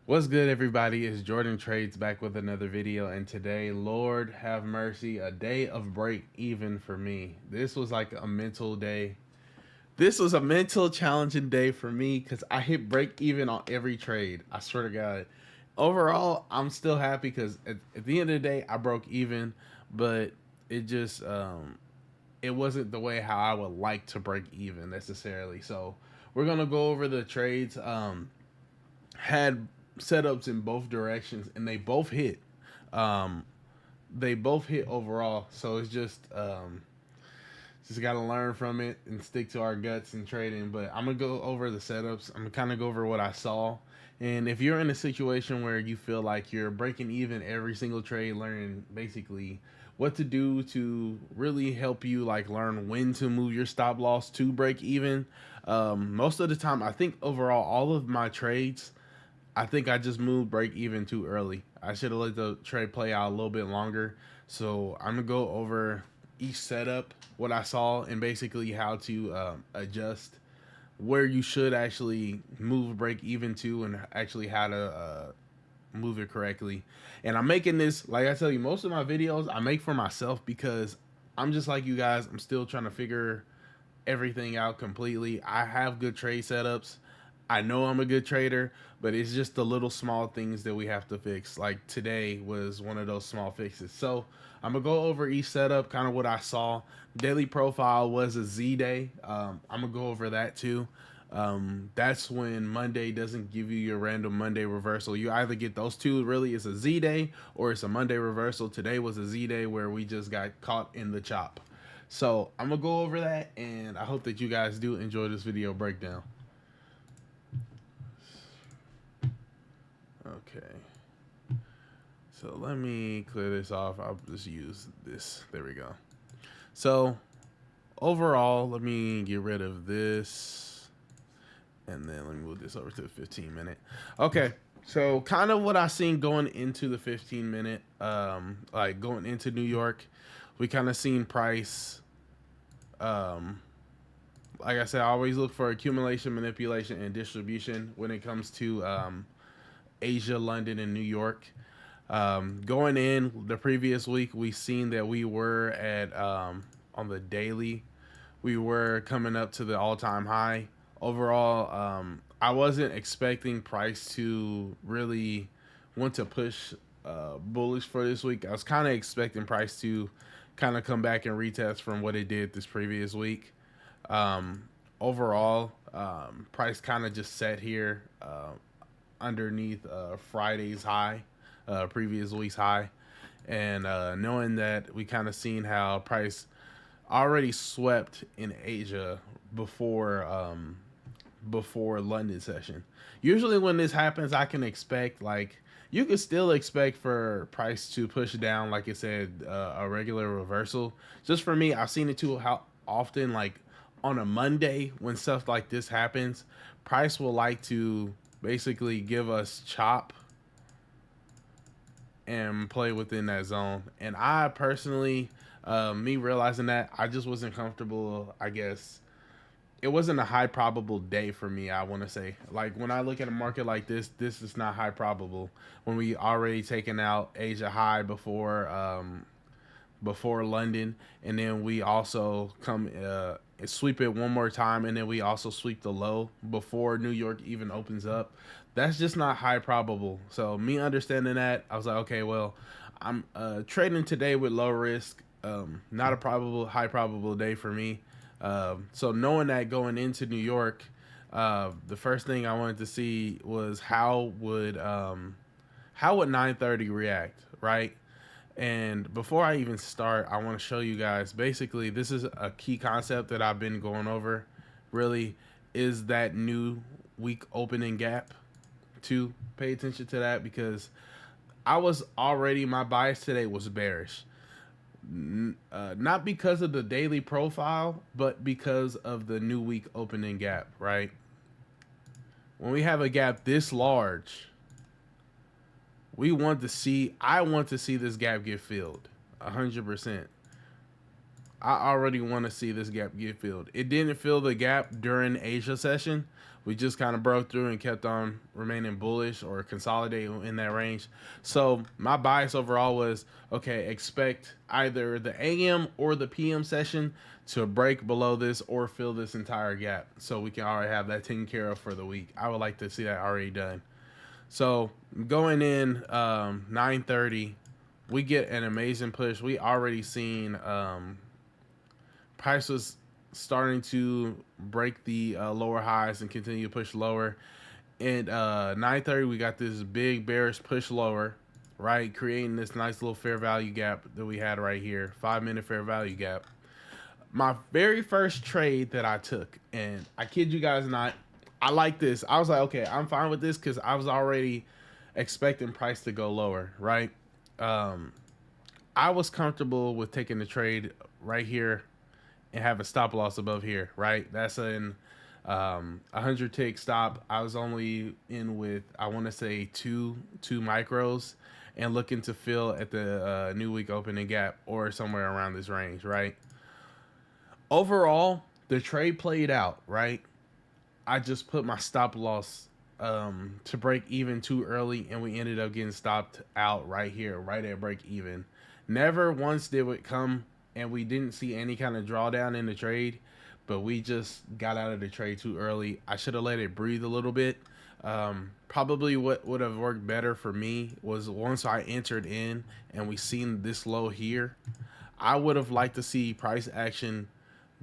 What's good, everybody? It's Jordan Trades back with another video, and today, Lord have mercy, a day of break even for me. This was like a mental day. This was a mental challenging day for me because I hit break even on every trade. I swear to God. Overall, I'm still happy because at the end of the day, I broke even, but it just it wasn't the way how I would like to break even necessarily. So we're gonna go over the trades. Had setups in both directions, and they both hit. Um, they both hit overall. So it's just got to learn from it and stick to our guts in trading. But I'm gonna go over the setups. I'm gonna kind of go over what I saw. And if you're in a situation where you feel like you're breaking even every single trade, learning basically what to do to really help you like learn when to move your stop loss to break even. Most of the time, I think overall all of my trades I think I just moved break even too early. I should have let the trade play out a little bit longer. So I'm gonna go over each setup, what I saw, and basically how to adjust where you should actually move break even to, and actually how to move it correctly. And I'm making this, like I tell you, most of my videos I make for myself because I'm just like you guys. I'm still trying to figure everything out completely. I have good trade setups. I know I'm a good trader, but it's just the little small things that we have to fix. Like today was one of those small fixes. So I'm gonna go over each setup, kind of what I saw. Daily profile was a Z day. I'm gonna go over that too. That's when Monday doesn't give you your random Monday reversal. You either get those two, really, it's a Z day or it's a Monday reversal. Today was a Z day where we just got caught in the chop. So I'm gonna go over that, and I hope that you guys do enjoy this video breakdown. Okay. So let me clear this off. I'll just use this. There we go. So overall, let me get rid of this, and then let me move this over to the 15-minute. Okay. So kind of what I seen going into the 15-minute, like going into New York, we kind of seen price. Um, like I said, I always look for accumulation, manipulation, and distribution when it comes to Asia, London, and New York. Going in the previous week, we seen that we were at on the daily, we were coming up to the all-time high. Overall, I wasn't expecting price to really want to push bullish for this week. I was kind of expecting price to kind of come back and retest from what it did this previous week. Um, Overall, price kind of just sat here underneath Friday's high, previous week's high, and knowing that we kind of seen how price already swept in Asia before London session. Usually when this happens, I can expect like you could still expect for price to push down, like it said, a regular reversal. Just for me, I've seen it too. How often, like on a Monday when stuff like this happens, price will like to basically give us chop and play within that zone. And I personally, me realizing that, I just wasn't comfortable. I guess it wasn't a high probable day for me. I want to say, like when I look at a market like this is not high probable. When we already taken out Asia high before London, and then we also come sweep it one more time, and then we also sweep the low before New York even opens up. That's just not high probable. So me understanding that, I was like, okay, well, I'm trading today with low risk. Not a high probable day for me. So knowing that going into New York, the first thing I wanted to see was how would 930 react, right? And before I even start, I want to show you guys, basically, this is a key concept that I've been going over, really, is that new week opening gap. To pay attention to that, because my bias today was bearish. Not because of the daily profile, but because of the new week opening gap, right? When we have a gap this large, I want to see this gap get filled 100%. I already want to see this gap get filled. It didn't fill the gap during Asia session. We just kind of broke through and kept on remaining bullish or consolidating in that range. So my bias overall was, okay, expect either the AM or the PM session to break below this or fill this entire gap, so we can already have that taken care of for the week. I would like to see that already done. So going in 9:30, we get an amazing push. We already seen price was starting to break the lower highs and continue to push lower. And 9:30, we got this big bearish push lower, right, creating this nice little fair value gap that we had right here, 5-minute fair value gap. My very first trade that I took, and I kid you guys not, I like this. I was like, okay, I'm fine with this because I was already expecting price to go lower, right? I was comfortable with taking the trade right here and have a stop loss above here, right? That's an 100 tick stop. I was only in with, I want to say two micros, and looking to fill at the new week opening gap or somewhere around this range, right? Overall, the trade played out, right? I just put my stop loss to break even too early, and we ended up getting stopped out right here, right at break even. Never once did it come, and we didn't see any kind of drawdown in the trade, but we just got out of the trade too early. I should have let it breathe a little bit. Probably what would have worked better for me was once I entered in and we seen this low here, I would have liked to see price action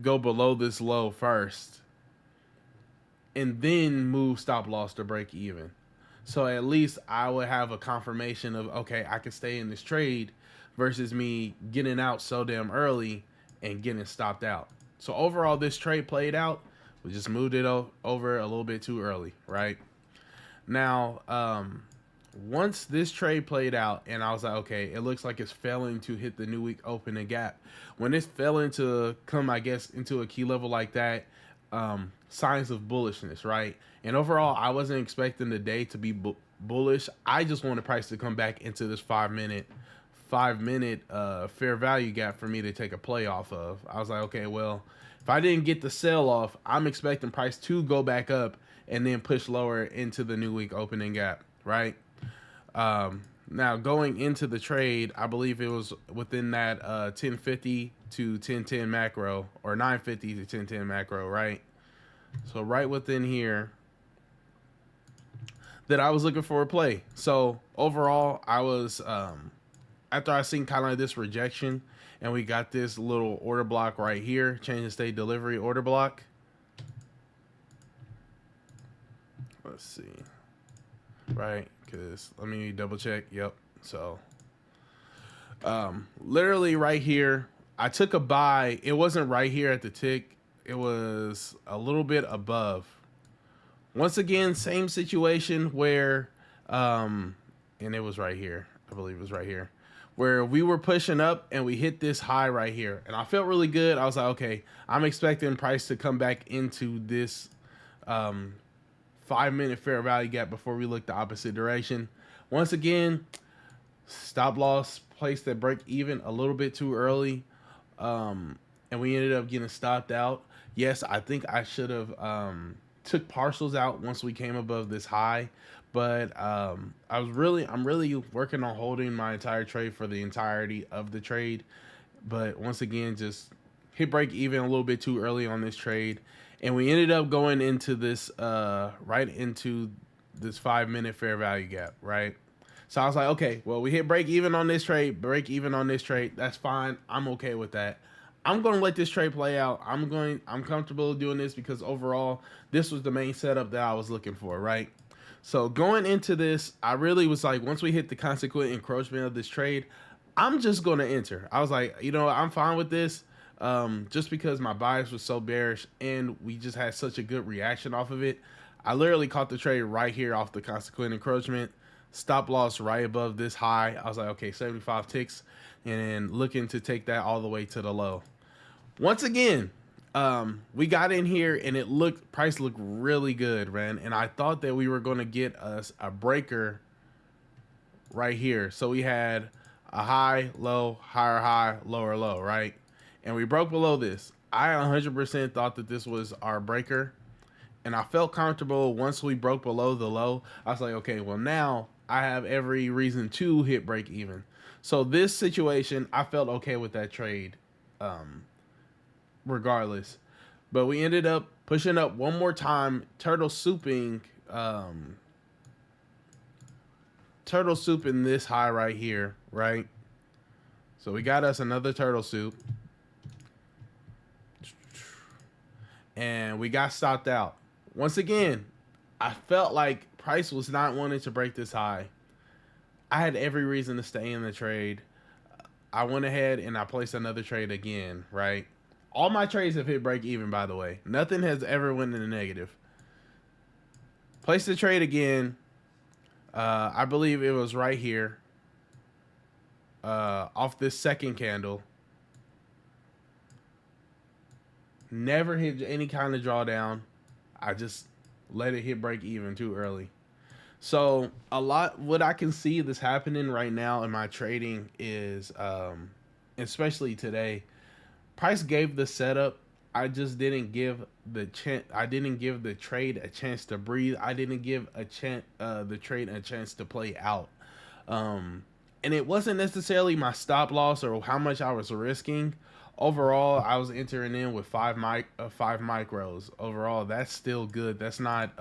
go below this low first and then move stop loss to break even. So at least I would have a confirmation of, okay, I can stay in this trade versus me getting out so damn early and getting stopped out. So overall, this trade played out. We just moved it over a little bit too early, right? Now, once this trade played out and I was like, okay, it looks like it's failing to hit the new week opening gap. When it's failing to come, I guess, into a key level like that, signs of bullishness, right? And overall, I wasn't expecting the day to be bullish. I just wanted price to come back into this 5-minute fair value gap for me to take a play off of. I was like, okay, well, if I didn't get the sell off, I'm expecting price to go back up and then push lower into the new week opening gap, right? Now going into the trade, I believe it was within that 1050 to 1010 macro, or 950 to 1010 macro, right? So right within here that I was looking for a play. So overall, I was after I seen kind of like this rejection, and we got this little order block right here, change in state delivery order block. Let's see, right? Because let me double check. Yep. So literally right here, I took a buy. It wasn't right here at the tick. It was a little bit above. Once again, same situation where, and it was right here. I believe it was right here, where we were pushing up and we hit this high right here. And I felt really good. I was like, okay, I'm expecting price to come back into this 5-minute fair value gap before we look the opposite direction. Once again, stop loss placed at break even a little bit too early. And we ended up getting stopped out. Yes, I think I should have took partials out once we came above this high, but I'm really working on holding my entire trade for the entirety of the trade. But once again, just hit break even a little bit too early on this trade, and we ended up going into this right into this 5-minute fair value gap, right? So I was like, okay, well, we hit break even on this trade, that's fine. I'm okay with that. I'm going to let this trade play out. I'm comfortable doing this because overall, this was the main setup that I was looking for, right? So going into this, I really was like, once we hit the consequent encroachment of this trade, I'm just going to enter. I was like, you know, I'm fine with this, just because my bias was so bearish and we just had such a good reaction off of it. I literally caught the trade right here off the consequent encroachment. Stop loss right above this high. I was like, okay, 75 ticks, and looking to take that all the way to the low. Once again, we got in here and price looked really good, man. And I thought that we were going to get us a breaker right here. So we had a high, low, higher high, lower low, right? and we broke below this. I 100% thought that this was our breaker, and I felt comfortable once we broke below the low. I was like, okay, well now I have every reason to hit break even. So this situation, I felt okay with that trade, regardless. But we ended up pushing up one more time, turtle souping this high right here, right? So we got us another turtle soup, and we got stopped out. Once again, I felt like price was not wanting to break this high. I had every reason to stay in the trade. I went ahead and I placed another trade again, right? All my trades have hit break even, by the way. Nothing has ever went in the negative. Placed the trade again. I believe it was right here. Off this second candle. Never hit any kind of drawdown. I just let it hit break even too early. So what I can see this happening right now in my trading is, especially today, price gave the setup. I just didn't give the trade a chance to breathe. I didn't give the trade a chance to play out. And it wasn't necessarily my stop loss or how much I was risking. Overall, I was entering in with five micros. Overall, that's still good. That's not.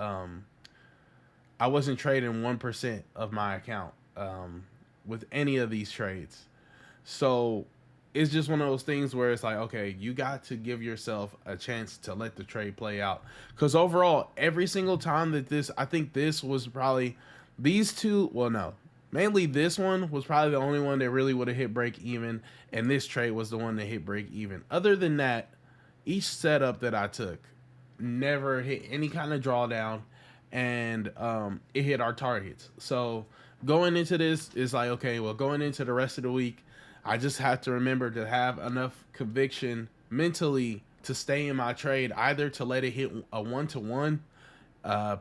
I wasn't trading 1% of my account with any of these trades. So it's just one of those things where it's like, okay, you got to give yourself a chance to let the trade play out. Because overall, every single time that I think this was probably these two. Well, no. Mainly this one was probably the only one that really would have hit break even, and this trade was the one that hit break even. Other than that, each setup that I took never hit any kind of drawdown, and it hit our targets. So going into this is like, okay, well, going into the rest of the week, I just have to remember to have enough conviction mentally to stay in my trade, either to let it hit a 1-to-1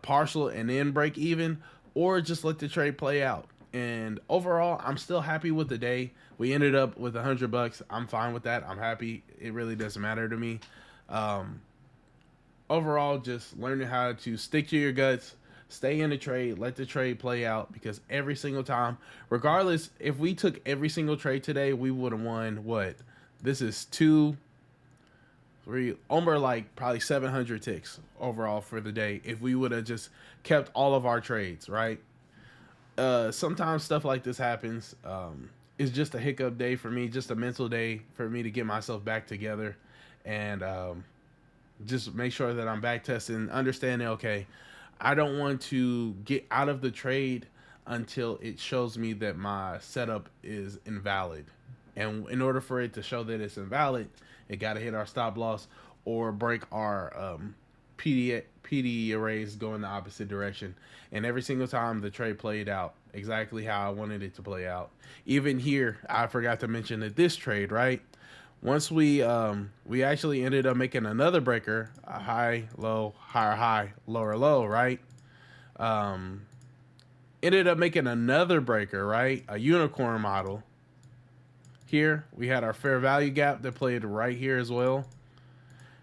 partial and then break even, or just let the trade play out. And overall, I'm still happy with the day. We ended up with $100. I'm fine with that. I'm happy. It really doesn't matter to me. Overall, just learning how to stick to your guts, stay in the trade, let the trade play out, because every single time, regardless, if we took every single trade today, we would have won what? This is 2, 3, over like probably 700 ticks overall for the day if we would have just kept all of our trades, right? Sometimes stuff like this happens. It's just a hiccup day for me, just a mental day for me to get myself back together and just make sure that I'm back testing, understanding, okay, I don't want to get out of the trade until it shows me that my setup is invalid. And in order for it to show that it's invalid, it got to hit our stop loss or break our PD arrays going the opposite direction. And every single time the trade played out exactly how I wanted it to play out. Even here, I forgot to mention that this trade, right? Once we actually ended up making another breaker, a high, low, higher high, lower low, right? Ended up making another breaker, right? A unicorn model. Here, we had our fair value gap that played right here as well.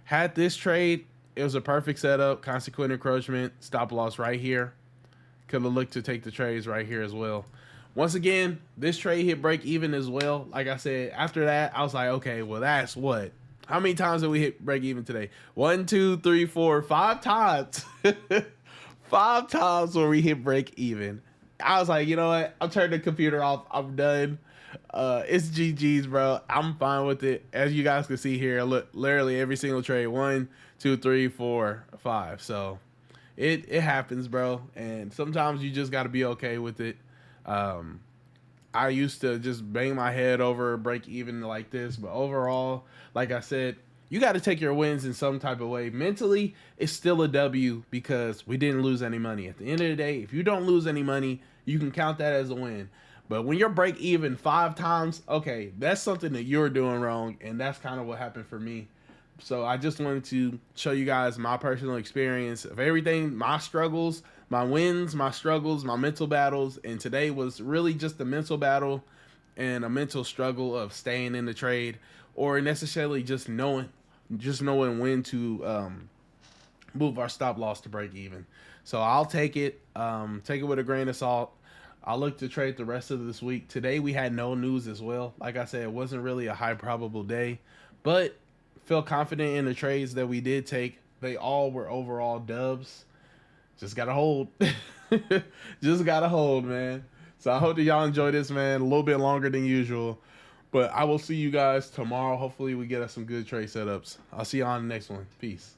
Had this trade, it was a perfect setup, consequent encroachment, stop loss right here. Could have looked to take the trades right here as well. Once again, this trade hit break even as well. Like I said, after that, I was like, okay, well, that's what? How many times did we hit break even today? 1, 2, 3, 4, 5 times. 5 times where we hit break even. I was like, you know what? I'm turning the computer off. I'm done. It's GG's, bro. I'm fine with it. As you guys can see here, look, literally every single trade, 1, 2, 3, 4, 5. So it happens, bro. And sometimes you just got to be okay with it. I used to just bang my head over break even like this, but overall, like I said, you got to take your wins in some type of way. Mentally, it's still a W because we didn't lose any money. At the end of the day, if you don't lose any money, you can count that as a win. But when you're break even 5 times, okay, that's something that you're doing wrong, and that's kind of what happened for me. So I just wanted to show you guys my personal experience of everything, my struggles, my wins, my struggles, my mental battles, and today was really just a mental battle and a mental struggle of staying in the trade, or necessarily just knowing when to move our stop loss to break even. So I'll take it with a grain of salt. I'll look to trade the rest of this week. Today we had no news as well. Like I said, it wasn't really a high probable day, but feel confident in the trades that we did take. They all were overall dubs. Just gotta hold. Just gotta hold, man. So I hope that y'all enjoy this, man. A little bit longer than usual. But I will see you guys tomorrow. Hopefully we get us some good trade setups. I'll see you on the next one. Peace.